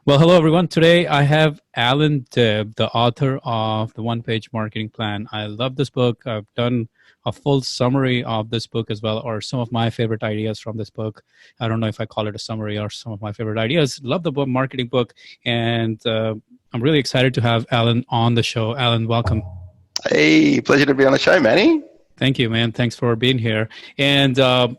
Well, hello everyone. Today I have Alan Dibb, the author of the One Page Marketing Plan. I love this book. I've done a full summary of this book as well, or some of my favorite ideas from this book. I don't know if I call it a summary or some of my favorite ideas. Love the book, marketing book, and I'm really excited to have Alan on the show. Alan, welcome. Hey, pleasure to be on the show, Manny. Thank you, man. Thanks for being here. And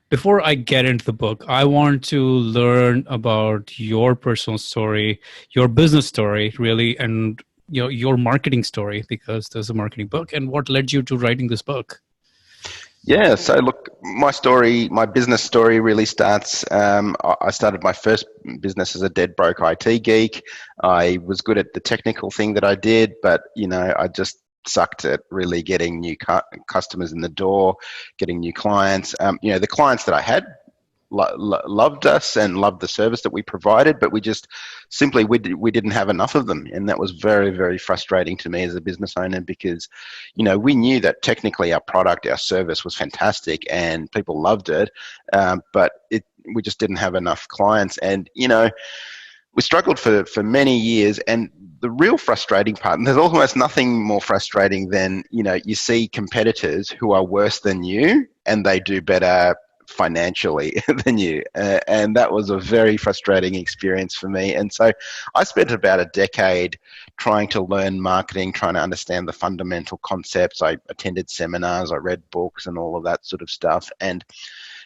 before I get into the book, I want to learn about your personal story, your business story, really, and your marketing story, because there's a marketing book, and what led you to writing this book. Yeah, so look, my business story really starts. I started my first business as a dead broke IT geek. I was good at the technical thing that I did, but I just sucked at really getting new customers in the door, getting new clients. The clients that I had loved us and loved the service that we provided, but we just simply we didn't have enough of them, and that was very, very frustrating to me as a business owner because we knew that technically our product, our service was fantastic and people loved it, but we just didn't have enough clients, and we struggled for many years. And the real frustrating part, and there's almost nothing more frustrating than you see competitors who are worse than you and they do better financially than you, and that was a very frustrating experience for me. And so I spent about a decade trying to learn marketing, trying to understand the fundamental concepts. I attended seminars, I read books and all of that sort of stuff, and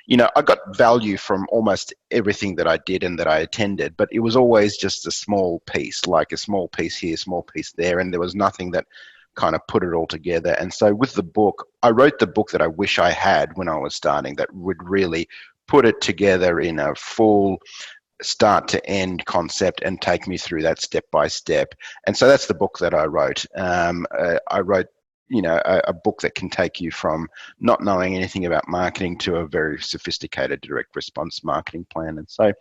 I got value from almost everything that I did and that I attended, but it was always just a small piece, like a small piece here, small piece there, and there was nothing that kind of put it all together. And so with the book, I wrote the book that I wish I had when I was starting, that would really put it together in a full start to end concept and take me through that step by step. And so that's the book that I wrote. I wrote a book that can take you from not knowing anything about marketing to a very sophisticated direct response marketing plan. And so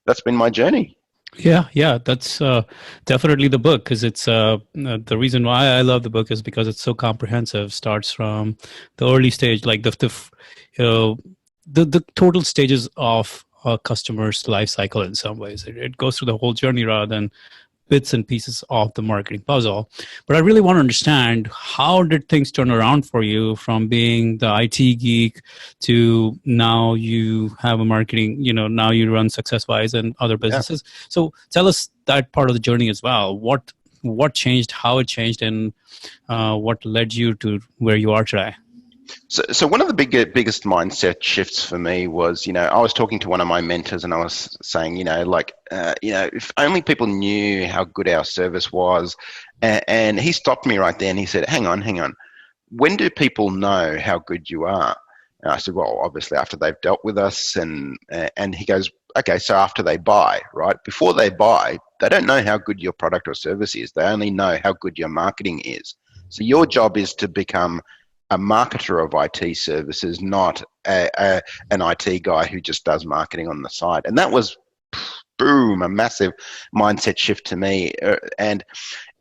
that's been my journey. Yeah, that's definitely the book, because it's the reason why I love the book is because it's so comprehensive. Starts from the early stage, like the total stages of a customer's life cycle. In some ways, it goes through the whole journey rather than bits and pieces of the marketing puzzle. But I really want to understand, how did things turn around for you from being the IT geek to now you have a marketing, now you run SuccessWise and other businesses. Yeah. So tell us that part of the journey as well. What changed, how it changed, and what led you to where you are today? So one of the biggest mindset shifts for me was, I was talking to one of my mentors and I was saying, if only people knew how good our service was. And he stopped me right there and he said, hang on. When do people know how good you are? And I said, well, obviously after they've dealt with us. And he goes, okay, so after they buy, right? Before they buy, they don't know how good your product or service is. They only know how good your marketing is. So your job is to become a marketer of IT services, not an IT guy who just does marketing on the side. And that was, boom, a massive mindset shift to me. And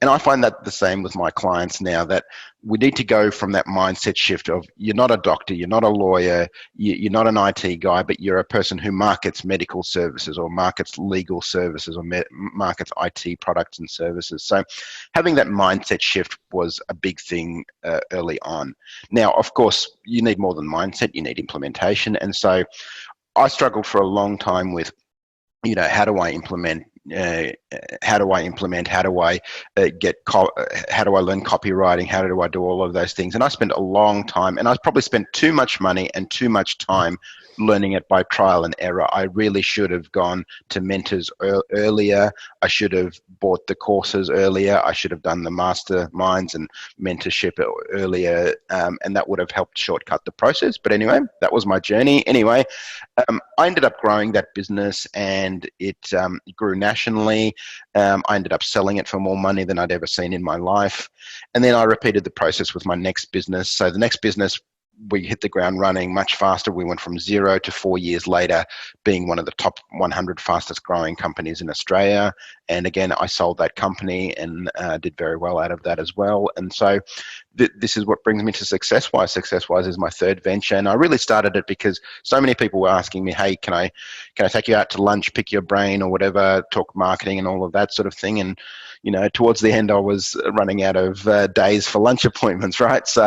I find that the same with my clients now, that we need to go from that mindset shift of, you're not a doctor, you're not a lawyer, you're not an IT guy, but you're a person who markets medical services or markets legal services or markets IT products and services. So having that mindset shift was a big thing early on. Now, of course, you need more than mindset, you need implementation. And so I struggled for a long time with, how do I implement? How do I implement? How do I how do I learn copywriting? How do I do all of those things? And I spent a long time, and I probably spent too much money and too much time learning it by trial and error. I really should have gone to mentors earlier. I should have bought the courses earlier. I should have done the masterminds and mentorship earlier, and that would have helped shortcut the process. But anyway, that was my journey. Anyway, I ended up growing that business, and it grew nationally. I ended up selling it for more money than I'd ever seen in my life. And then I repeated the process with my next business. So the next business, we hit the ground running much faster. We went from 0 to 4 years later being one of the top 100 fastest growing companies in Australia. And again, I sold that company and did very well out of that as well. And so this is what brings me to SuccessWise. SuccessWise is my third venture, and I really started it because so many people were asking me, "Hey, can I take you out to lunch, pick your brain, or whatever, talk marketing and all of that sort of thing?" And towards the end, I was running out of days for lunch appointments, right? So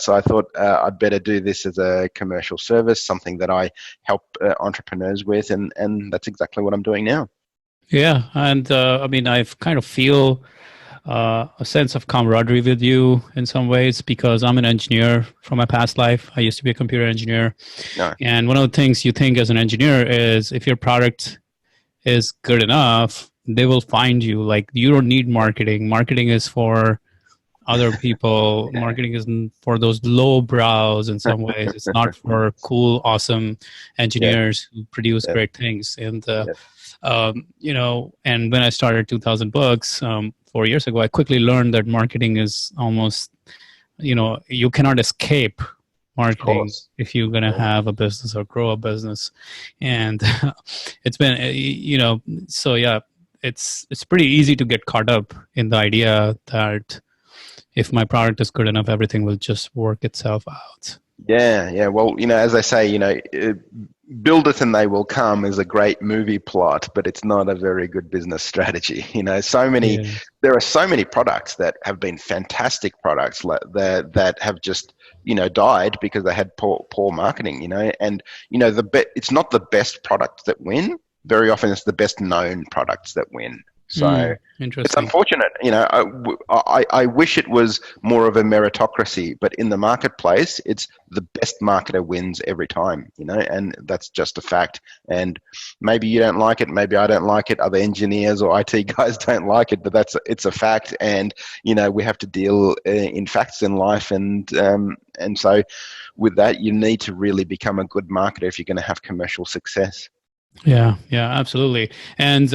I thought I'd better do this as a commercial service, something that I help entrepreneurs with, and that's exactly what I'm doing now. Yeah, and I mean, I kind of feel a sense of camaraderie with you in some ways because I'm an engineer from my past life. I used to be a computer engineer, No. and one of the things you think as an engineer is if your product is good enough, they will find you. Like you don't need marketing. Marketing is for other people. Marketing isn't for those low brows in some ways. It's not for cool, awesome Yeah. engineers who produce Yeah. great things. And Yeah. and when I started 2000 Books 4 years ago, I quickly learned that marketing is almost, you cannot escape Of marketing course. if you're going to Yeah. have a business or grow a business. And it's been, so yeah, it's pretty easy to get caught up in the idea that if my product is good enough, everything will just work itself out. Yeah, yeah. Well, as they say, build it and they will come is a great movie plot, but it's not a very good business strategy. Yeah. There are so many products that have been fantastic products that have just, died because they had poor marketing, and, it's not the best products that win. Very often it's the best known products that win. So it's Interesting. unfortunate, I wish it was more of a meritocracy, but in the marketplace, it's the best marketer wins every time, and that's just a fact. And maybe you don't like it, maybe I don't like it, other engineers or IT guys don't like it, but it's a fact. And we have to deal in facts in life, and so with that, you need to really become a good marketer if you're going to have commercial success. Yeah, yeah, absolutely. And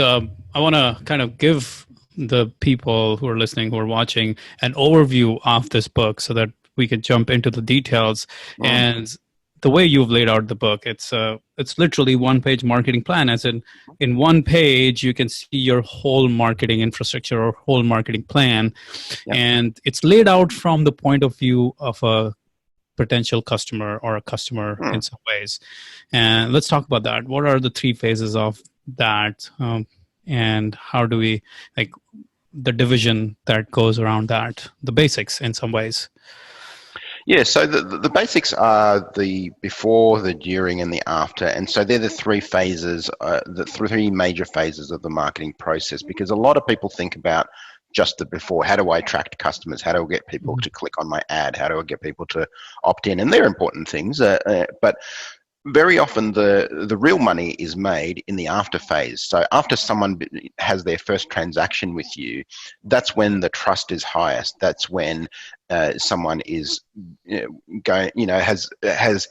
I want to kind of give the people who are listening, who are watching, an overview of this book so that we can jump into the details. Mm. And the way you've laid out the book, it's literally one-page marketing plan. As in one page, you can see your whole marketing infrastructure or whole marketing plan, Yeah. and it's laid out from the point of view of a potential customer or a customer in Mm. some ways. And let's talk about that. What are the three phases of that? And how do we, like, the division that goes around that, the basics in some ways? Yeah, so the basics are the before, the during, and the after. And so they're the three phases, the three major phases of the marketing process, because a lot of people think about just the before. How do I attract customers? How do I get people Mhm. to click on my ad? How do I get people to opt in? And they're important things, but very often the real money is made in the after phase. So after someone has their first transaction with you, that's when the trust is highest. That's when someone is going, has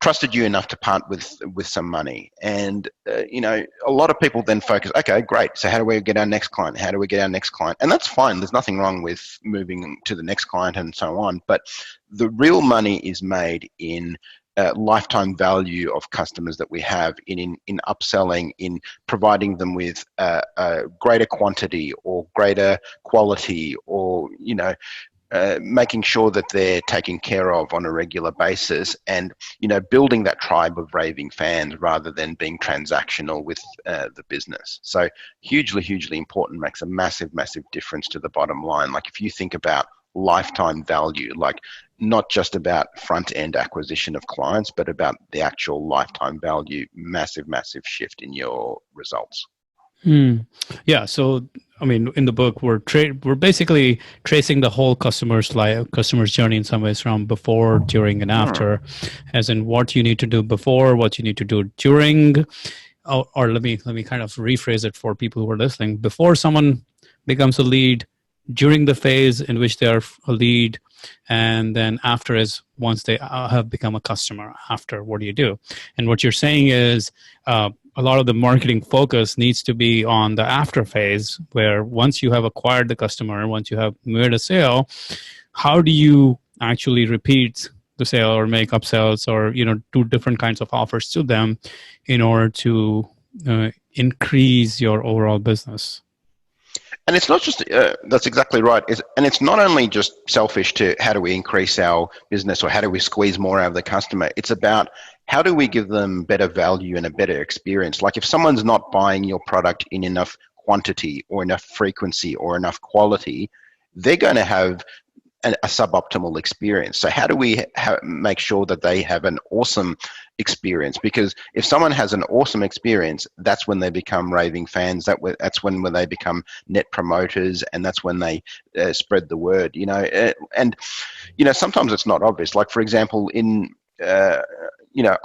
trusted you enough to part with some money. And a lot of people then focus, okay, great, so how do we get our next client? How do we get our next client? And that's fine, there's nothing wrong with moving to the next client and so on, but the real money is made in lifetime value of customers that we have, in upselling, in providing them with a greater quantity or greater quality, or making sure that they're taken care of on a regular basis, and building that tribe of raving fans rather than being transactional with the business. So hugely important, makes a massive difference to the bottom line. Like if you think about lifetime value, like not just about front end acquisition of clients, but about the actual lifetime value, massive shift in your results. Yeah. So, I mean, in the book, we're basically tracing the whole customer's journey in some ways, from before, during, and Hmm. after, as in what you need to do before, what you need to do during, or let me kind of rephrase it for people who are listening. Before someone becomes a lead, during the phase in which they are a lead, and then after is once they have become a customer. After, what do you do? And what you're saying is a lot of the marketing focus needs to be on the after phase, where once you have acquired the customer, once you have made a sale, how do you actually repeat the sale or make upsells, or do different kinds of offers to them in order to increase your overall business? And it's not just, that's exactly right. And it's not only just selfish to how do we increase our business or how do we squeeze more out of the customer. It's about how do we give them better value and a better experience. Like if someone's not buying your product in enough quantity or enough frequency or enough quality, they're going to have a suboptimal experience. So how do we make sure that they have an awesome experience? Because if someone has an awesome experience, that's when they become raving fans. That's when they become net promoters, and that's when they spread the word. And sometimes it's not obvious. Like for example, I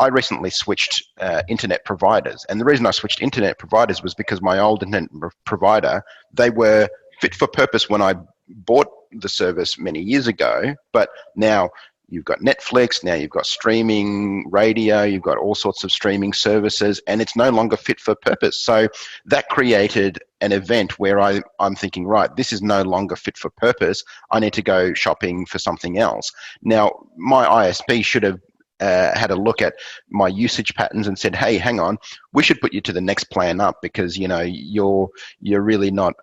recently switched internet providers, and the reason I switched internet providers was because my old internet provider, they were fit for purpose when I bought the service many years ago, but now you've got Netflix, now you've got streaming radio, you've got all sorts of streaming services, and it's no longer fit for purpose. So that created an event where I'm thinking, right, this is no longer fit for purpose. I need to go shopping for something else. Now, my ISP should have had a look at my usage patterns and said, hey, hang on, we should put you to the next plan up because you're really not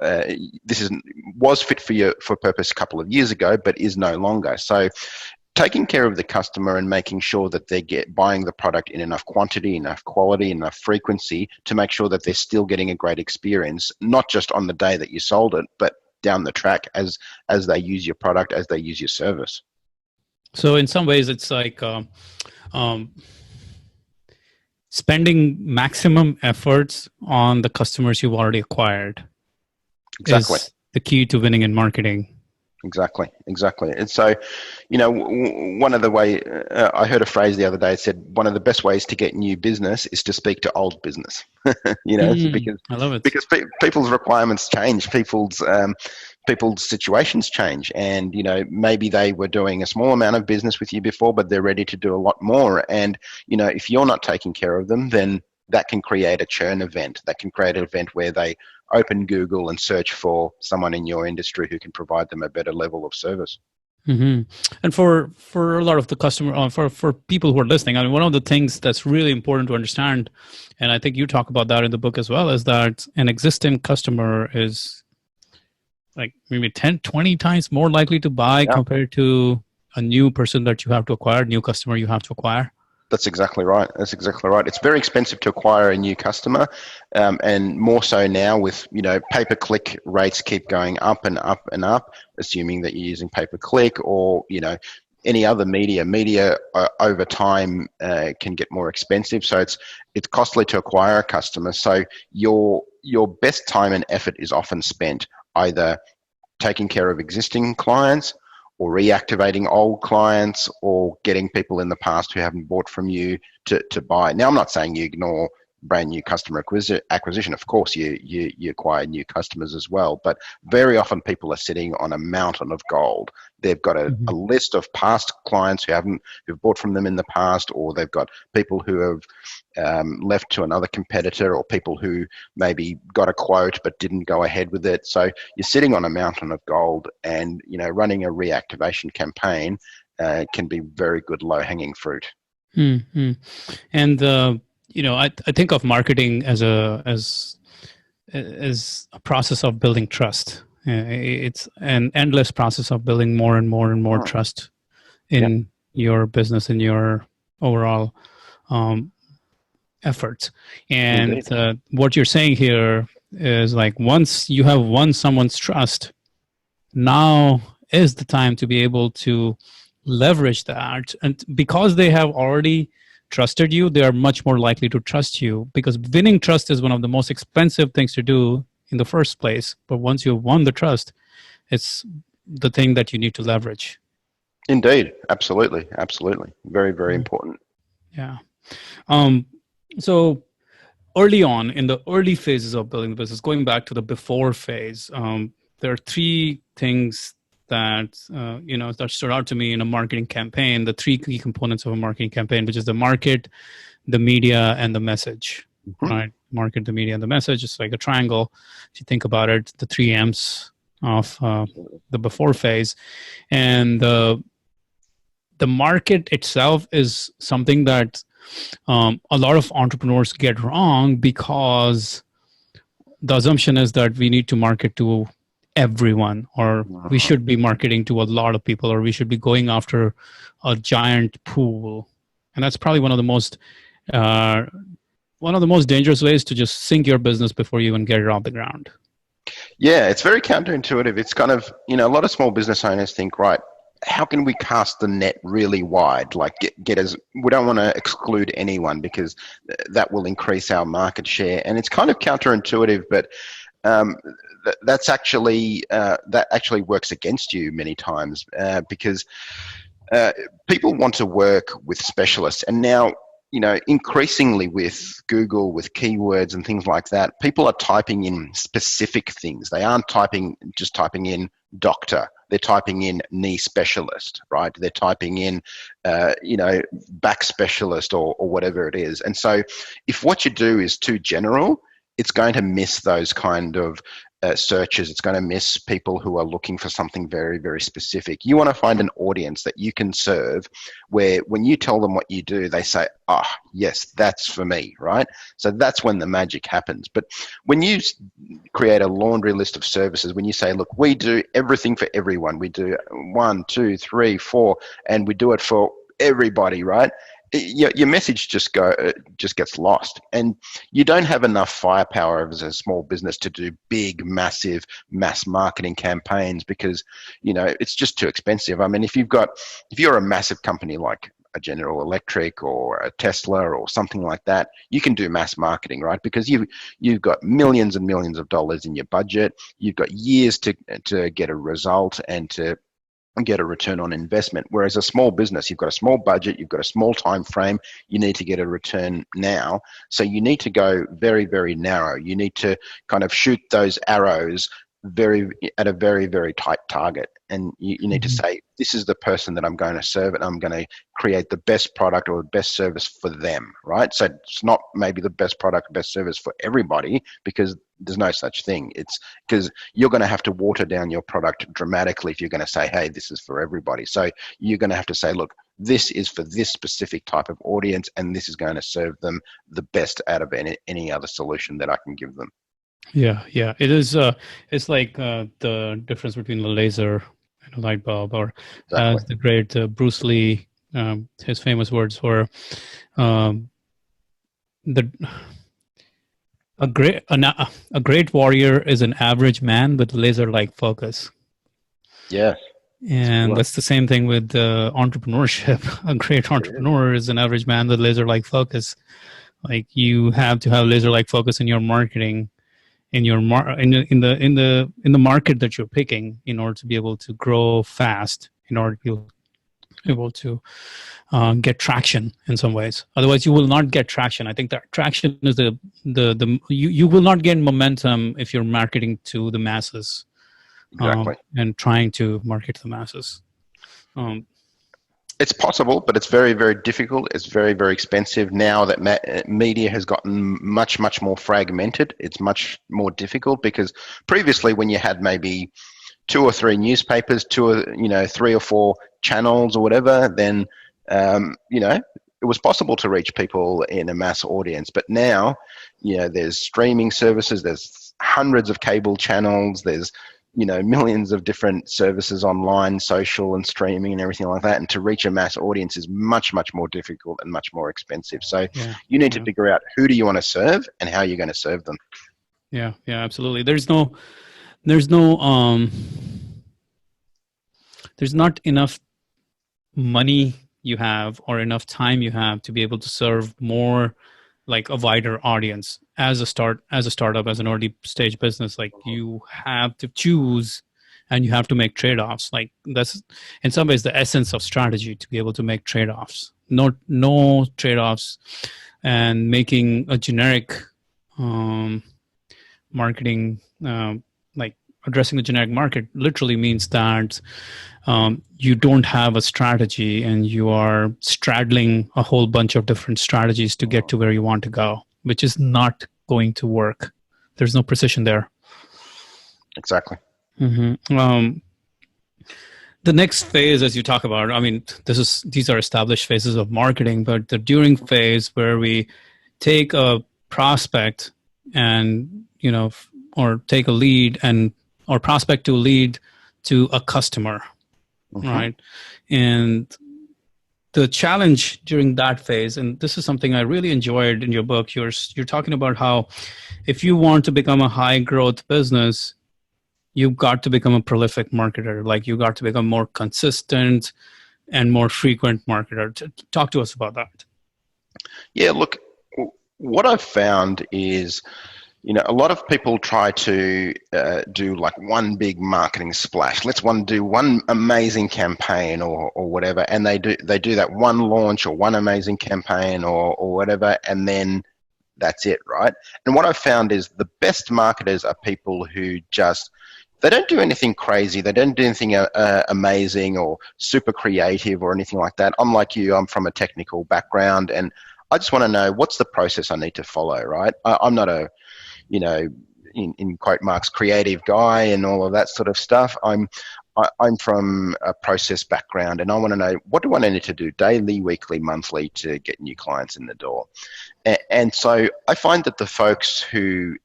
was fit for purpose a couple of years ago but is no longer. So taking care of the customer and making sure that they get buying the product in enough quantity, enough quality, enough frequency to make sure that they're still getting a great experience, not just on the day that you sold it but down the track as they use your product, as they use your service. So in some ways, it's like spending maximum efforts on the customers you've already acquired. Exactly. Is the key to winning in marketing. Exactly. And so, one of the way I heard a phrase the other day, it said one of the best ways to get new business is to speak to old business. Because I love it. Because people's requirements change, people's situations change, and maybe they were doing a small amount of business with you before, but they're ready to do a lot more. And if you're not taking care of them, then that can create a churn event. That can create an event where they open Google and search for someone in your industry who can provide them a better level of service. Mm-hmm. And for a lot of the customer, for people who are listening, I mean, one of the things that's really important to understand, and I think you talk about that in the book as well, is that an existing customer is like maybe 10, 20 times more likely to buy compared to a new person that you have to acquire, new customer you have to acquire. That's exactly right. It's very expensive to acquire a new customer, and more so now with pay-per-click rates keep going up and up and up. Assuming that you're using pay-per-click or any other media over time can get more expensive. So it's costly to acquire a customer. So your best time and effort is often spent either taking care of existing clients, or reactivating old clients, or getting people in the past who haven't bought from you to buy. Now, I'm not saying you ignore brand new customer acquisition. Of course, you acquire new customers as well. But very often people are sitting on a mountain of gold. They've got a list of past clients who've bought from them in the past, or they've got people who have left to another competitor, or people who maybe got a quote but didn't go ahead with it. So you're sitting on a mountain of gold, and running a reactivation campaign can be very good low-hanging fruit. Mm-hmm. And I think of marketing as a process of building trust. It's an endless process of building more and more and more trust in your business, in your overall efforts. And what you're saying here is like, once you have won someone's trust, now is the time to be able to leverage that. And because they have already trusted you, they are much more likely to trust you, because winning trust is one of the most expensive things to do in the first place. But once you've won the trust, it's the thing that you need to leverage. Indeed. Absolutely. Very, very important. Yeah. So early on, in the early phases of building the business, going back to the before phase, there are three things that that stood out to me in a marketing campaign. The three key components of a marketing campaign, which is the market, the media, and the message. Right? Market, the media, and the message. It's like a triangle. If you think about it, the three M's of the before phase, and the market itself is something that a lot of entrepreneurs get wrong, because the assumption is that we need to market to everyone, or we Mhm. should be marketing to a lot of people, or we should be going after a giant pool. And that's probably uh, one of the most dangerous ways to just sink your business before you even get it off the ground. Yeah, it's very counterintuitive. It's kind of, a lot of small business owners think, right, how can we cast the net really wide? Like, get as, we don't want to exclude anyone because that will increase our market share. And it's kind of counterintuitive, but um, that actually works against you many times because uh, people want to work with specialists. And now, increasingly with Google, with keywords and things like that, people are typing in specific things. They aren't just typing in doctor. They're typing in knee specialist, right? They're typing in, back specialist or whatever it is. And so if what you do is too general, it's going to miss those kind of searches. It's going to miss people who are looking for something very, very specific. You want to find an audience that you can serve where when you tell them what you do, they say, ah, oh, yes, that's for me, right? So that's when the magic happens. But when you create a laundry list of services, when you say, look, we do everything for everyone, we do 1, 2, 3, 4, and we do it for everybody, right? Your message just gets lost, and you don't have enough firepower as a small business to do big, massive, mass marketing campaigns because it's just too expensive. I mean, if you're a massive company like a General Electric or a Tesla or something like that, you can do mass marketing, right? Because you've got millions and millions of dollars in your budget. You've got years to get a result and to get a return on investment. Whereas a small business, you've got a small budget, you've got a small time frame, you need to get a return now. So you need to go very, very narrow. You need to kind of shoot those arrows at a very, very tight target. And you need to Mm-hmm. say, this is the person that I'm going to serve, and I'm going to create the best product or the best service for them, right? So it's not maybe the best product, best service for everybody, because there's no such thing. It's because you're going to have to water down your product dramatically if you're going to say, hey, this is for everybody. So you're going to have to say, look, this is for this specific type of audience, and this is going to serve them the best out of any other solution that I can give them. Yeah, yeah. It is. It's like the difference between a laser and a light bulb, or Exactly. as the great Bruce Lee, his famous words were, um, "the a great warrior is an average man with laser-like focus." Yeah, And similar. that's the same thing with entrepreneurship. A great entrepreneur is an average man with laser-like focus. Like you have to have laser-like focus in your marketing, in your in the market that you're picking, in order to be able to grow fast, in order to be able to get traction in some ways. Otherwise, you will not get traction. I think that traction is you will not gain momentum if you're marketing to the masses, Exactly. and trying to market to the masses. Um, It's possible, but it's very, very difficult. It's very, very expensive. Now that media has gotten much, much more fragmented, it's much more difficult because previously, when you had maybe 2 or 3 newspapers, 3 or 4 channels or whatever, then it was possible to reach people in a mass audience. But now, there's streaming services, there's hundreds of cable channels, there's millions of different services online, social and streaming and everything like that. And to reach a mass audience is much, much more difficult and much more expensive. So yeah, you need to yeah, figure out who do you want to serve and how you're going to serve them. yeah, yeah. Absolutely. There's no, there's not enough money you have or enough time you have to be able to serve more, like a wider audience as a startup, as an early stage business. Like you have to choose, and you have to make trade-offs. Like that's in some ways the essence of strategy, to be able to make trade-offs. No trade-offs. And making a generic um, marketing, like addressing the generic market, literally means that you don't have a strategy, and you are straddling a whole bunch of different strategies to get to where you want to go, which is not going to work. There's no precision there. Exactly. The next phase, as you talk about, I mean, these are established phases of marketing, but the during phase, where we take a prospect and or take a lead and or prospect to lead to a customer, Hmm. right? And the challenge during that phase, and this is something I really enjoyed in your book, you're talking about how if you want to become a high growth business, you've got to become a prolific marketer. Like you got to become more consistent and more frequent marketer. Talk to us about that. Yeah, look, what I've found is, a lot of people try to do like one big marketing splash. Let's do one amazing campaign or whatever, and they do that one launch or one amazing campaign or whatever, and then that's it, right? And what I've found is the best marketers are people who just they don't do anything crazy. They don't do anything amazing or super creative or anything like that. I'm like you. I'm from a technical background, and I just want to know what's the process I need to follow, right? I'm not a you know, in quote marks, creative guy and all of that sort of stuff. I'm from a process background, and I want to know what do I need to do daily, weekly, monthly to get new clients in the door. And so I find that the folks who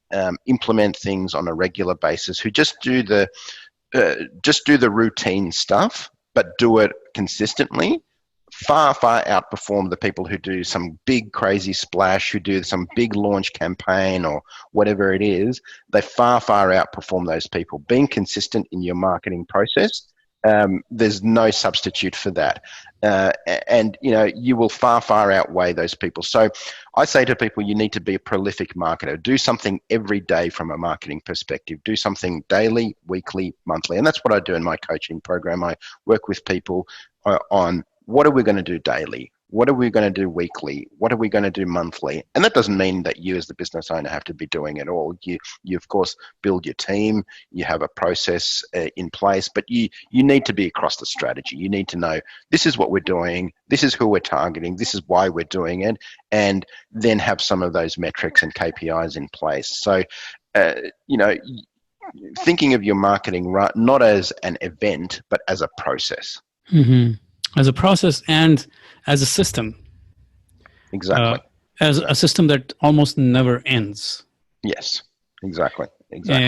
implement things on a regular basis, who just do the routine stuff, but do it consistently, far, far outperform the people who do some big crazy splash, who do some big launch campaign or whatever it is. They far, far outperform those people. Being consistent in your marketing process, there's no substitute for that. And you will far, far outweigh those people. So I say to people, you need to be a prolific marketer. Do something every day from a marketing perspective. Do something daily, weekly, monthly. And that's what I do in my coaching program. I work with people on what are we going to do daily? What are we going to do weekly? What are we going to do monthly? And that doesn't mean that you as the business owner have to be doing it all. You of course build your team, you have a process in place, but you need to be across the strategy. You need to know this is what we're doing, this is who we're targeting, this is why we're doing it, and then have some of those metrics and KPIs in place. So, you know, thinking of your marketing not as an event, but as a process. Mm-hmm. As a process and as a system, uh, Exactly. as a Exactly. system that almost never ends. Yes, exactly, exactly.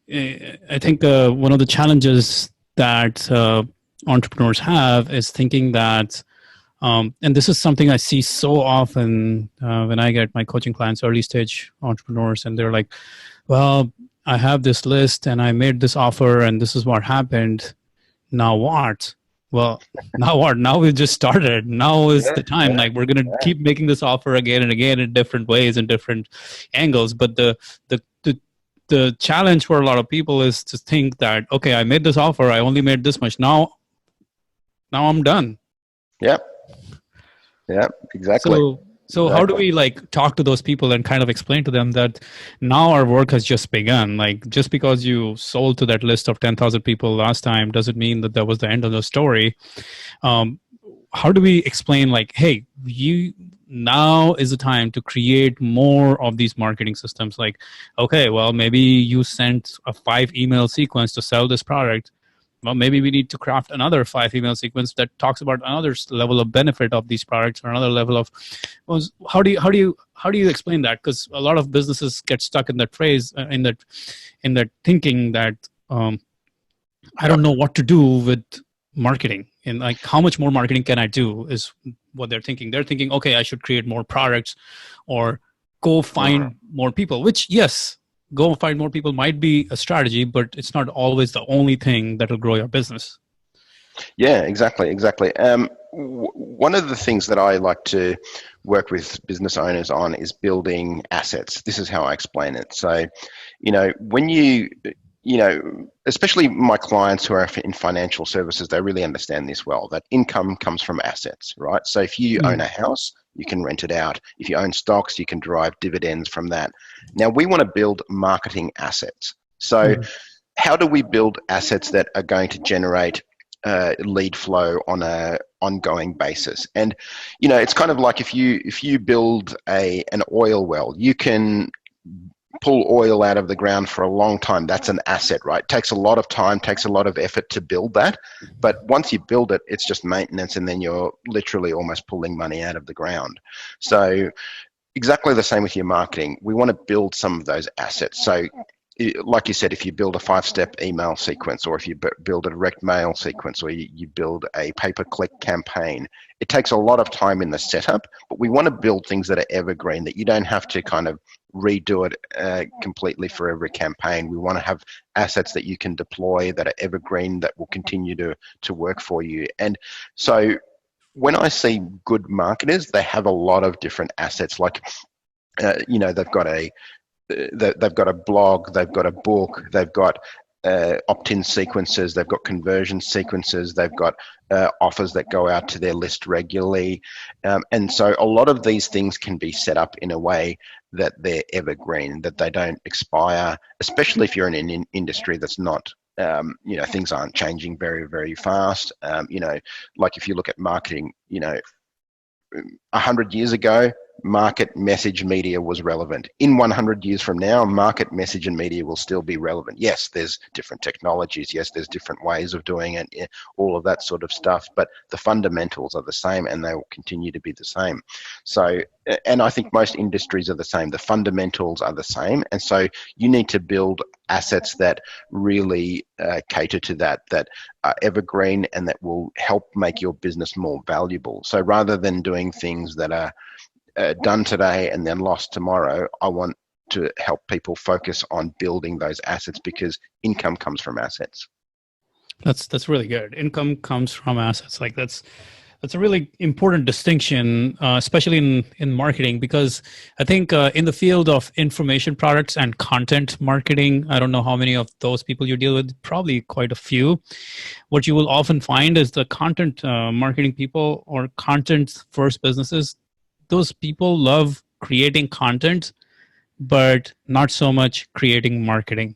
And I think one of the challenges that entrepreneurs have is thinking that, and this is something I see so often when I get my coaching clients, early stage entrepreneurs, and they're like, well, I have this list and I made this offer and this is what happened. Now what? Well, now what? Now we just started. Now is Yeah, the time. yeah, Like we're gonna yeah. keep making this offer again and again in different ways and different angles. But the challenge for a lot of people is to think that, okay, I made this offer. I only made this much. Now I'm done. Yeah, yeah, exactly, So how do exactly. we like talk to those people and kind of explain to them that now our work has just begun? Like just because you sold to that list of 10,000 people last time doesn't mean that that was the end of the story. Um, how do we explain like, hey, you now is the time to create more of these marketing systems? Like, okay, well, maybe you sent a 5 email sequence to sell this product. Well, maybe we need to craft another 5 email sequence that talks about another level of benefit of these products or another level of. Well, how do you explain that? Because a lot of businesses get stuck in that phrase, in that thinking that I Yeah, don't know what to do with marketing, and like how much more marketing can I do is what they're thinking. They're thinking, okay, I should create more products or go mhm. find more people, which yes, go find more people might be a strategy, but it's not always the only thing that will grow your business. Yeah, exactly, exactly. One of the things that I like to work with business owners on is building assets. This is how I explain it. So, when especially my clients who are in financial services, they really understand this well, that income comes from assets, right? So if you own Mm. a house, you can rent it out. If you own stocks, you can derive dividends from that. Now, we want to build marketing assets. So Mm. how do we build assets that are going to generate lead flow on a ongoing basis? And it's kind of like if you build an oil well, you can pull oil out of the ground for a long time. That's an asset, right? It takes a lot of time, takes a lot of effort to build that, but once you build it, it's just maintenance, and then you're literally almost pulling money out of the ground. So exactly the same with your marketing. We want to build some of those assets. So like you said, if you build a 5-step email sequence, or if you build a direct mail sequence, or you build a pay-per-click campaign, it takes a lot of time in the setup, but we want to build things that are evergreen, that you don't have to kind of redo it completely for every campaign. We want to have assets that you can deploy that are evergreen, that will continue to work for you. And so when I see good marketers, they have a lot of different assets. Like, they've got a blog, they've got a book, they've got opt-in sequences, they've got conversion sequences, they've got offers that go out to their list regularly. And so a lot of these things can be set up in a way that they're evergreen, that they don't expire, especially if you're in an industry that's not, things aren't changing very, very fast. Like if you look at marketing, 100 years ago, market, message, media was relevant. In 100 years from now, market, message, and media will still be relevant. Yes, there's different technologies. Yes, there's different ways of doing it, all of that sort of stuff. But the fundamentals are the same, and they will continue to be the same. So, and I think most industries are the same. The fundamentals are the same. And so you need to build assets that really cater to that are evergreen and that will help make your business more valuable. So rather than doing things that are done today and then lost tomorrow, I want to help people focus on building those assets, because income comes from assets. That's really good. Income comes from assets. Like that's a really important distinction, especially in marketing, because I think in the field of information products and content marketing, I don't know how many of those people you deal with, probably quite a few. What you will often find is the content marketing people or content first businesses, those people love creating content, but not so much creating marketing.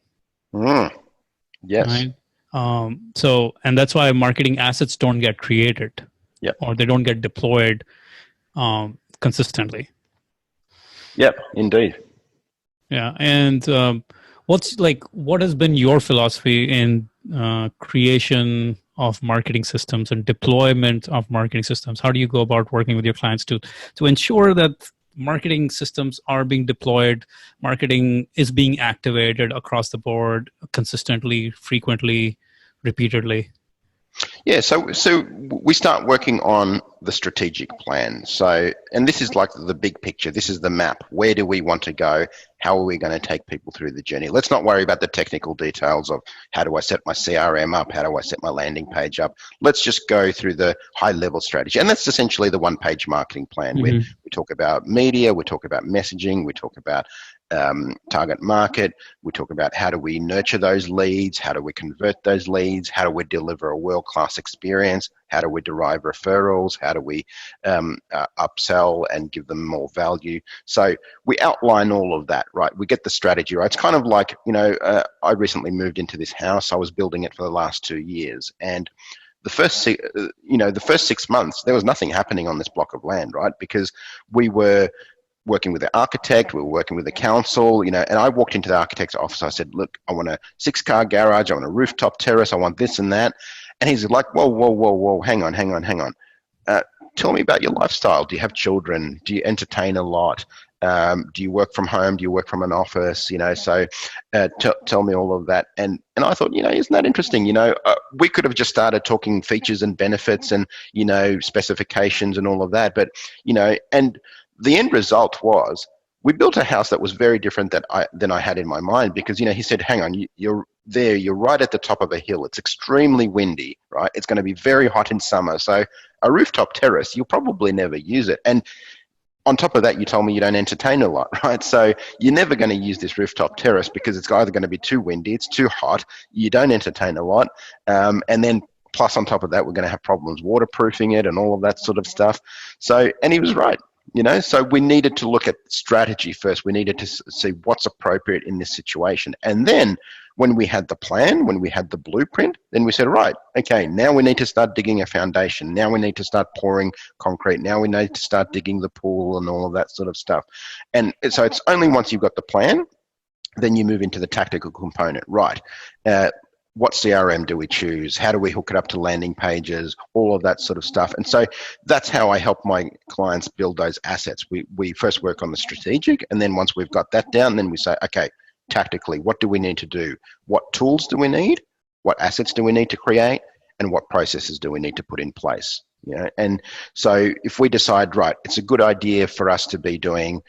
Yes. Right? And that's why marketing assets don't get created. Yep. Or they don't get deployed consistently. Yep, indeed. Yeah. And what has been your philosophy in creation of marketing systems and deployment of marketing systems? How do you go about working with your clients to ensure that marketing systems are being deployed, marketing is being activated across the board consistently, frequently, repeatedly? Yeah, so we start working on the strategic plan. So, and this is like the big picture. This is the map. Where do we want to go? How are we going to take people through the journey? Let's not worry about the technical details of how do I set my CRM up? How do I set my landing page up? Let's just go through the high level strategy. And that's essentially the one-page marketing plan. Mm-hmm. We talk about media, we talk about messaging, we talk about target market, we talk about how do we nurture those leads, how do we convert those leads, how do we deliver a world-class experience, how do we derive referrals, how do we upsell and give them more value. So we outline all of that, right? We get the strategy right. It's kind of like, I recently moved into this house. I was building it for the last 2 years, and the first 6 months there was nothing happening on this block of land, right? Because we were working with the architect, we were working with the council, and I walked into the architect's office. I said, look, I want a 6-car garage, I want a rooftop terrace, I want this and that. And he's like, whoa, hang on. Tell me about your lifestyle. Do you have children? Do you entertain a lot? Do you work from home? Do you work from an office? So tell me all of that. And I thought, isn't that interesting? We could have just started talking features and benefits and, specifications and all of that. But, and the end result was we built a house that was very different than I had in my mind, because, he said, hang on, you're right at the top of a hill. It's extremely windy, right? It's going to be very hot in summer. So a rooftop terrace, you'll probably never use it. And on top of that, you told me you don't entertain a lot, right? So you're never going to use this rooftop terrace because it's either going to be too windy, it's too hot, you don't entertain a lot. And then plus on top of that, we're going to have problems waterproofing it and all of that sort of stuff. So, and he was right. So we needed to look at strategy first. We needed to see what's appropriate in this situation. And then when we had the plan, when we had the blueprint, then we said, right, okay, now we need to start digging a foundation. Now we need to start pouring concrete. Now we need to start digging the pool and all of that sort of stuff. And so it's only once you've got the plan, then you move into the tactical component, right? What CRM do we choose? How do we hook it up to landing pages? All of that sort of stuff. And so that's how I help my clients build those assets. We first work on the strategic, and then once we've got that down, then we say, okay, tactically, what do we need to do? What tools do we need? What assets do we need to create? And what processes do we need to put in place? And so if we decide, right, it's a good idea for us to be doing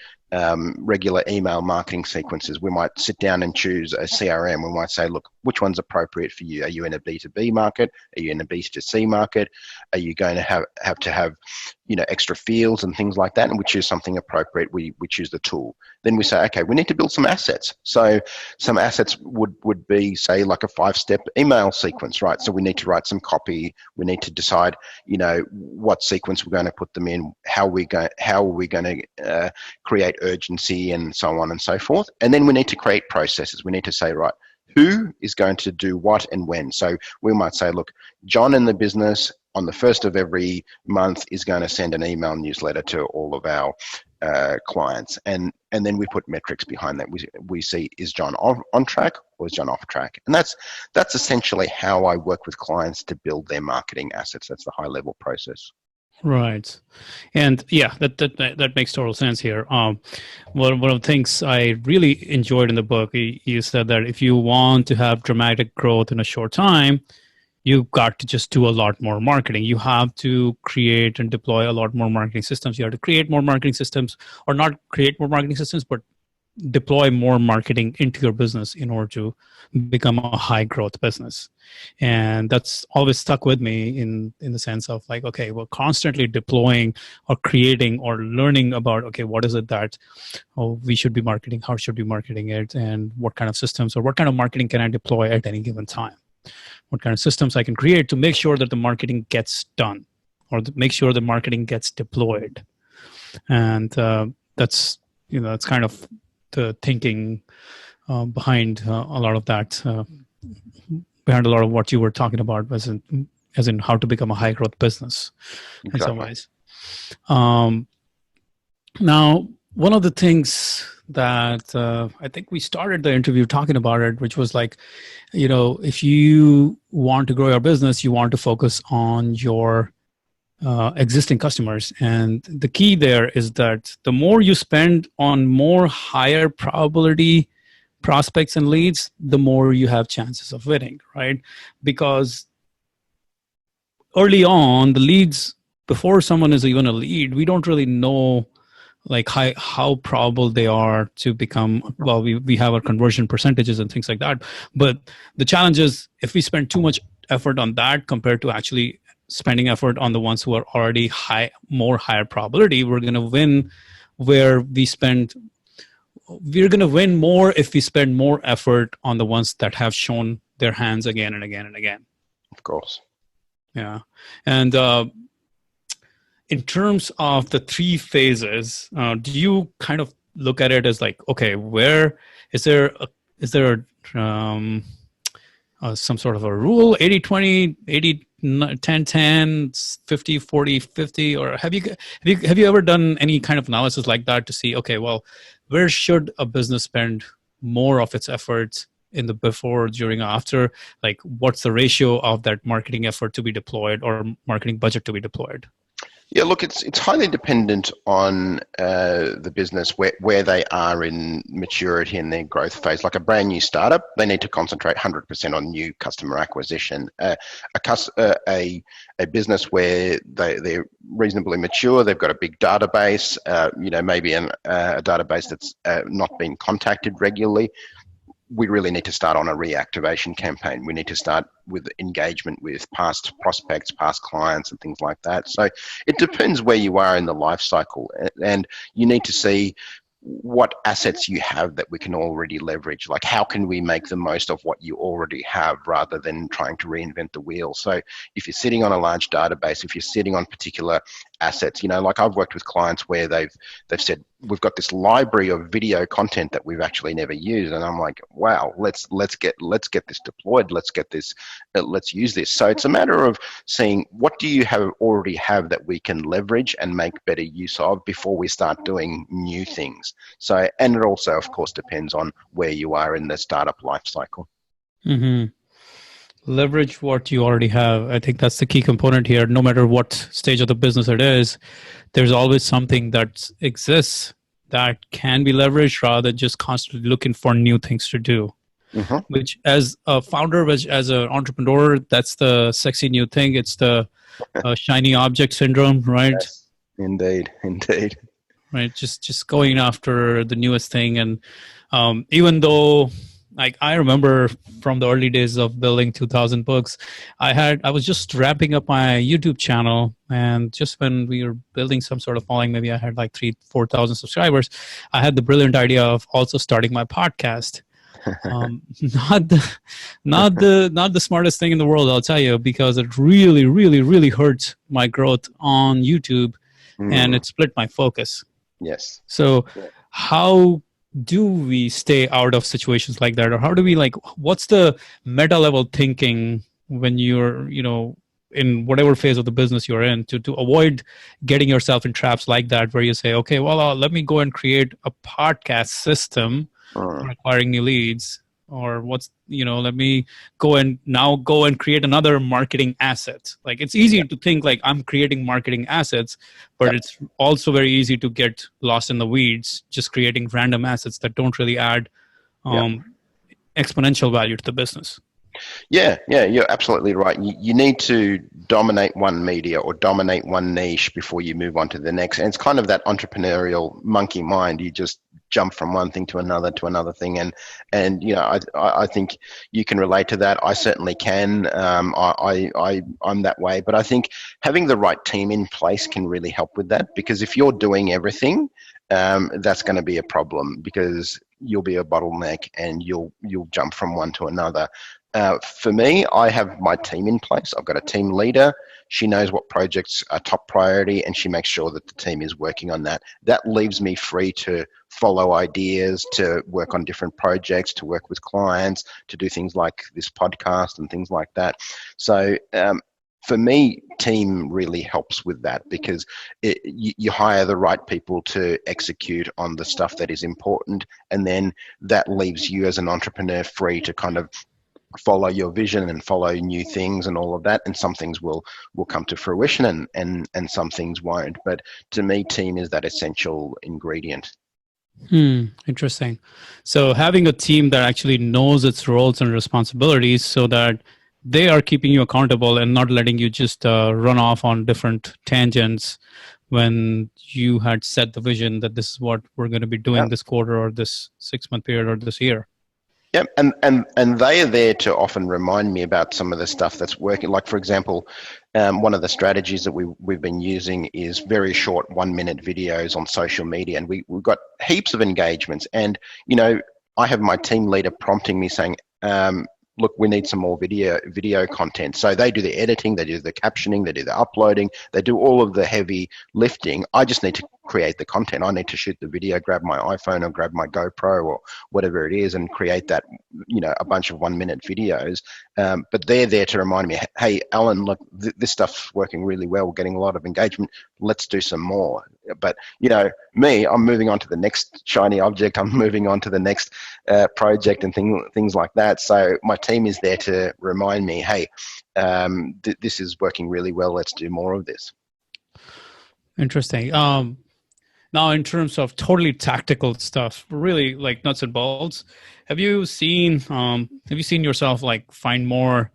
regular email marketing sequences, we might sit down and choose a CRM. We might say, look, which one's appropriate for you? Are you in a B2B market? Are you in a B2C market? Are you going to have to have extra fields and things like that? And we choose something appropriate. We choose the tool. Then we say, okay, we need to build some assets. So some assets would be, say, like a 5-step email sequence, right? So we need to write some copy. We need to decide, what sequence we're going to put them in, how are we going to create urgency, and so on and so forth. And then we need to create processes. We need to say, right, who is going to do what and when? So we might say, look, John in the business on the first of every month is going to send an email newsletter to all of our clients. And then we put metrics behind that. We see, is John on track or is John off track? And that's essentially how I work with clients to build their marketing assets. That's the high level process. Right. And yeah, that makes total sense here. One of the things I really enjoyed in the book, you said that if you want to have dramatic growth in a short time, you've got to just do a lot more marketing. You have to create and deploy a lot more marketing systems. You have to create more marketing systems, or not create more marketing systems, but deploy more marketing into your business in order to become a high growth business. And that's always stuck with me in the sense of like, okay, we're constantly deploying or creating or learning about, okay, what is it that we should be marketing, how should we be marketing it, and what kind of systems or what kind of marketing can I deploy at any given time, what kind of systems I can create to make sure that the marketing gets done or make sure the marketing gets deployed. And that's kind of the thinking behind a lot of that, behind a lot of what you were talking about, as in how to become a high growth business. Exactly. In some ways. Now, one of the things that I think we started the interview talking about it, which was like, if you want to grow your business, you want to focus on your existing customers. And the key there is that the more you spend on more higher probability prospects and leads, the more you have chances of winning, right? Because early on, the leads, before someone is even a lead, we don't really know like how probable they are to become, well, we have our conversion percentages and things like that. But the challenge is if we spend too much effort on that compared to actually spending effort on the ones who are already higher probability, we're going to win we're going to win more if we spend more effort on the ones that have shown their hands again and again and again. Of course. Yeah. And in terms of the 3 phases, do you kind of look at it as like, okay, where is there some sort of a rule, 80-20, 80-10-10, 50-40, 50, or have you ever done any kind of analysis like that to see, okay, well, where should a business spend more of its efforts in the before, during, after? Like, what's the ratio of that marketing effort to be deployed or marketing budget to be deployed? Yeah, look, it's highly dependent on the business where they are in maturity in their growth phase. Like a brand new startup, they need to concentrate 100% on new customer acquisition. A business where they're reasonably mature, they've got a big database, maybe a database that's not being contacted regularly. We really need to start on a reactivation campaign. We need to start with engagement with past prospects, past clients, and things like that. So it depends where you are in the life cycle, and you need to see what assets you have that we can already leverage. Like, how can we make the most of what you already have rather than trying to reinvent the wheel? So if you're sitting on a large database, if you're sitting on particular assets, like I've worked with clients where they've said, we've got this library of video content that we've actually never used, and I'm like, wow, let's get this deployed, let's use this. So it's a matter of seeing what do you already have that we can leverage and make better use of before we start doing new things. So, and it also, of course, depends on where you are in the startup life cycle. Mm-hmm. Leverage what you already have. I think that's the key component here. No matter what stage of the business it is, there's always something that exists that that can be leveraged rather than just constantly looking for new things to do. Hmm. Which, as a founder, which as an entrepreneur, that's the sexy new thing. It's the shiny object syndrome, right? Yes, indeed, indeed. Right, just going after the newest thing. And even though, like, I remember from the early days of building 2000 books, I was just wrapping up my YouTube channel, and just when we were building some sort of following, maybe I had like 3 4 thousand subscribers, I had the brilliant idea of also starting my podcast. Not the not the smartest thing in the world, I'll tell you, because it really really really hurt my growth on YouTube, and Mm, it split my focus. yes. So Yeah. how do we stay out of situations like that? Or how do we, like, what's the meta level thinking when you're, in whatever phase of the business you're in, to avoid getting yourself in traps like that, where you say, okay, well, let me go and create a podcast system Mm, for acquiring new leads, or let me go and create another marketing asset. Like, it's easy yeah. to think like I'm creating marketing assets, but Yep. it's also very easy to get lost in the weeds just creating random assets that don't really add Yeah. um, exponential value to the business. Yeah, yeah, you're absolutely right. You need to dominate one media or dominate one niche before you move on to the next. And it's kind of that entrepreneurial monkey mind. You just jump from one thing to another thing, and I think you can relate to that. I certainly can. I'm that way, but I think having the right team in place can really help with that, because if you're doing everything, that's going to be a problem, because you'll be a bottleneck and you'll jump from one to another. For me, I have my team in place. I've got a team leader. She knows what projects are top priority, and she makes sure that the team is working on that. That leaves me free to follow ideas, to work on different projects, to work with clients, to do things like this podcast and things like that. So, for me, team really helps with that, because you hire the right people to execute on the stuff that is important, and then that leaves you as an entrepreneur free to kind of follow your vision and follow new things and all of that, and some things will come to fruition, and some things won't. But to me, team is that essential ingredient. Interesting. So having a team that actually knows its roles and responsibilities, so that they are keeping you accountable and not letting you just run off on different tangents when you had set the vision that this is what we're going to be Yeah. doing this quarter or this 6 month period or this year. Yep, and they are there to often remind me about some of the stuff that's working. Like, for example, one of the strategies that we've been using is very short 1 minute videos on social media, and we've got heaps of engagements. And I have my team leader prompting me saying, "Look, we need some more video content." So they do the editing, they do the captioning, they do the uploading, they do all of the heavy lifting. I just need to create the content. I need to shoot the video, grab my iPhone or grab my GoPro or whatever it is, and create that, a bunch of 1 minute videos. But they're there to remind me, hey, Alan, look, this stuff's working really well. We're getting a lot of engagement. Let's do some more. But me, I'm moving on to the next shiny object. I'm moving on to the next project and things like that. So my team is there to remind me, hey, this is working really well. Let's do more of this. Interesting. Now, in terms of totally tactical stuff, really like nuts and bolts, have you seen yourself like find more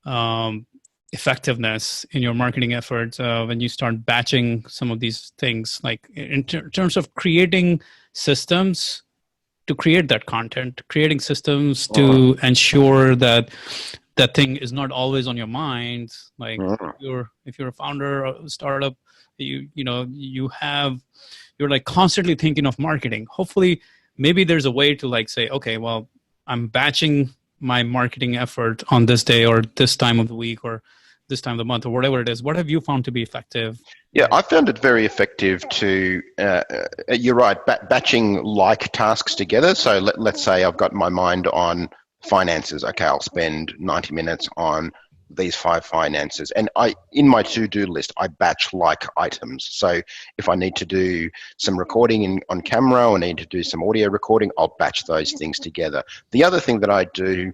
um, effectiveness in your marketing efforts when you start batching some of these things, like in terms of creating systems to create that content, creating systems Mhm. to ensure that that thing is not always on your mind. Like, Mhm. if you're a founder of a startup, you're like constantly thinking of marketing. Hopefully, maybe there's a way to like say, okay, well, I'm batching my marketing effort on this day or this time of the week or this time of the month or whatever it is. What have you found to be effective? Yeah, I found it very effective to, you're right, batching like tasks together. So let's say I've got my mind on finances. Okay, I'll spend 90 minutes on these 5 finances. And in my to-do list, I batch like items. So if I need to do some recording on camera or need to do some audio recording, I'll batch those things together. The other thing that I do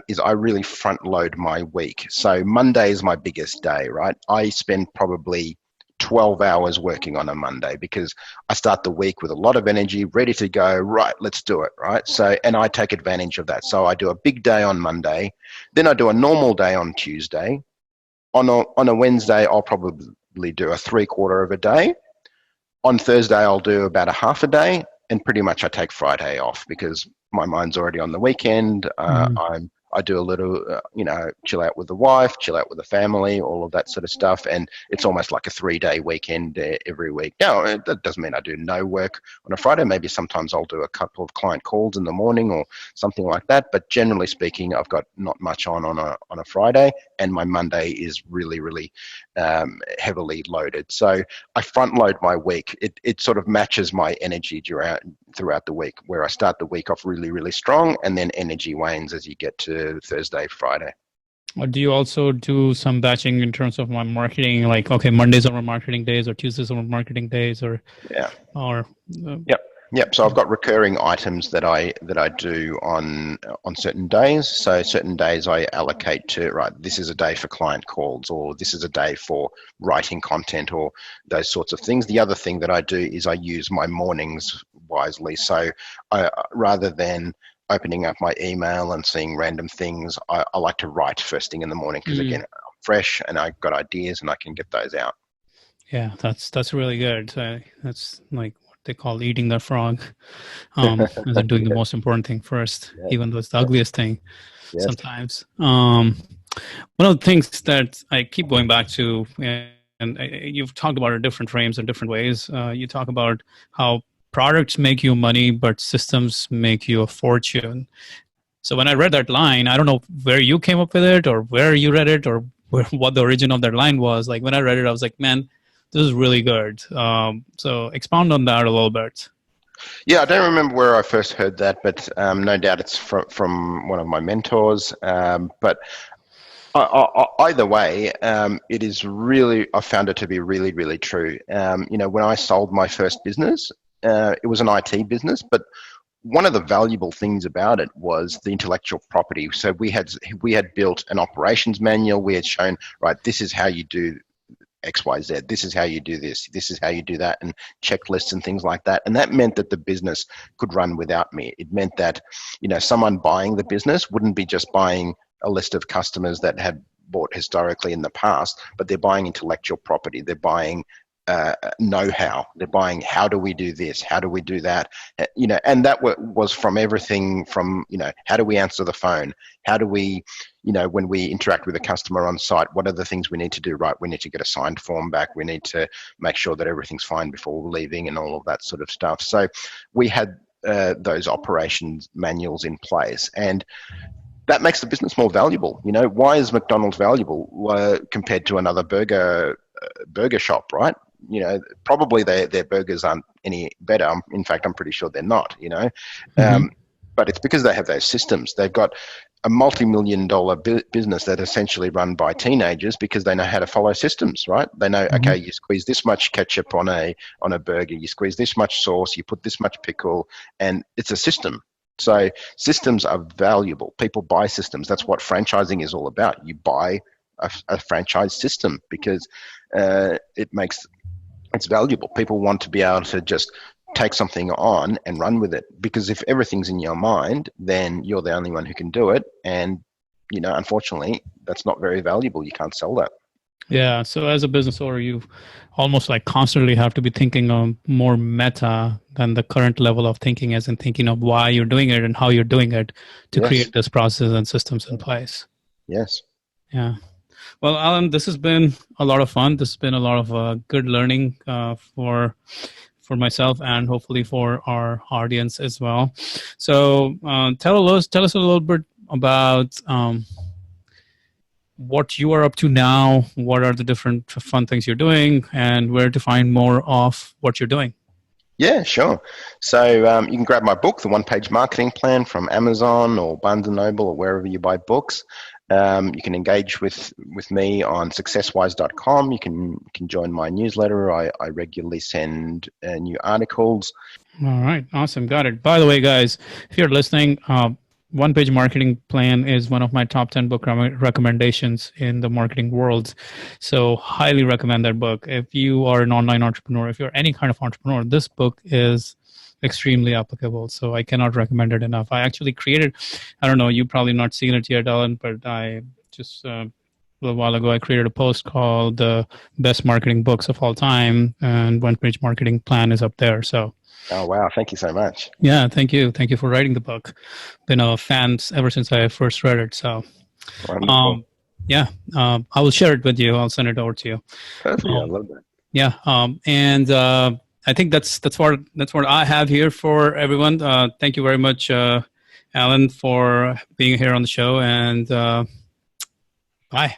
is I really front load my week. So Monday is my biggest day, right? I spend probably 12 hours working on a Monday because I start the week with a lot of energy, ready to go. Right, let's do it. Right. So, and I take advantage of that. So I do a big day on Monday, then I do a normal day on Tuesday. On a Wednesday, I'll probably do a 3/4 of a day. On Thursday, I'll do about a half a day, and pretty much I take Friday off because my mind's already on the weekend. I do a little, chill out with the wife, chill out with the family, all of that sort of stuff, and it's almost like a 3-day weekend every week. Now, that doesn't mean I do no work on a Friday. Maybe sometimes I'll do a couple of client calls in the morning or something like that. But generally speaking, I've got not much on a Friday, and my Monday is really, really heavily loaded. So I front load my week. It sort of matches my energy throughout the week, where I start the week off really, really strong, and then energy wanes as you get to Thursday, Friday. Or do you also do some batching in terms of my marketing? Like, okay, Mondays are my marketing days, or Tuesdays are my marketing days, or yeah, or Yep. So I've got recurring items that I do on certain days. So certain days I allocate to, right, this is a day for client calls, or this is a day for writing content, or those sorts of things. The other thing that I do is I use my mornings wisely. So rather than opening up my email and seeing random things, I like to write first thing in the morning because again, I'm fresh and I've got ideas and I can get those out. Yeah, that's really good. That's like what they call eating the frog, as in doing the most important thing first, Yeah. even though it's the ugliest thing Yes. sometimes. One of the things that I keep going back to, and you've talked about it in different frames and different ways. You talk about how products make you money, but systems make you a fortune. So when I read that line, I don't know where you came up with it or where you read it or what the origin of that line was. Like when I read it, I was like, man, this is really good. So expound on that a little bit. Yeah, I don't remember where I first heard that, but no doubt it's from one of my mentors. But either way, it is really, I found it to be really, really true. When I sold my first business, it was an IT business, but one of the valuable things about it was the intellectual property. So we had built an operations manual. We had shown, right, this is how you do XYZ. This is how you do this. This is how you do that, and checklists and things like that. And that meant that the business could run without me. It meant that, someone buying the business wouldn't be just buying a list of customers that had bought historically in the past, but they're buying intellectual property. They're buying know-how. They're buying, how do we do this? How do we do that? And that was from everything from, how do we answer the phone? How do we, when we interact with a customer on site, what are the things we need to do? Right, we need to get a signed form back. We need to make sure that everything's fine before we're leaving and all of that sort of stuff. So we had those operations manuals in place, and that makes the business more valuable. Why is McDonald's valuable compared to another burger shop, right? Probably their burgers aren't any better. In fact, I'm pretty sure they're not, but it's because they have those systems. They've got a multi-million-dollar business that essentially run by teenagers because they know how to follow systems, right? They know, okay, you squeeze this much ketchup on a burger, you squeeze this much sauce, you put this much pickle, and it's a system. So systems are valuable. People buy systems. That's what franchising is all about. You buy a franchise system because it's valuable. People want to be able to just take something on and run with it, because if everything's in your mind, then you're the only one who can do it. And, unfortunately, that's not very valuable. You can't sell that. Yeah. So as a business owner, you almost like constantly have to be thinking more meta than the current level of thinking, as in thinking of why you're doing it and how you're doing it to create this process and systems in place. Yes. Yeah. Well, Alan, this has been a lot of fun. This has been a lot of good learning for myself and hopefully for our audience as well. So tell us a little bit about what you are up to now, what are the different fun things you're doing, and where to find more of what you're doing. Yeah, sure. So you can grab my book, The One-Page Marketing Plan, from Amazon or Barnes & Noble or wherever you buy books. You can engage with me on successwise.com. You can join my newsletter. I regularly send new articles. All right. Awesome. Got it. By the way, guys, if you're listening, One Page Marketing Plan is one of my top 10 book recommendations in the marketing world. So, highly recommend that book. If you are an online entrepreneur, if you're any kind of entrepreneur, this book is extremely applicable. So, I cannot recommend it enough. I actually created, I don't know, you probably not seen it yet, Alan, but I just a little while ago, I created a post called the best marketing books of all time, and One Page Marketing Plan is up there. So, Oh, wow. Thank you so much. yeah, thank you. Thank you for writing the book. Been a fan ever since I first read it. So, Wonderful. um, yeah, I will share it with you. I'll send it over to you. Perfect. I Um, love that. yeah, and I think that's what I have here for everyone. Thank you very much, Alan, for being here on the show, and bye.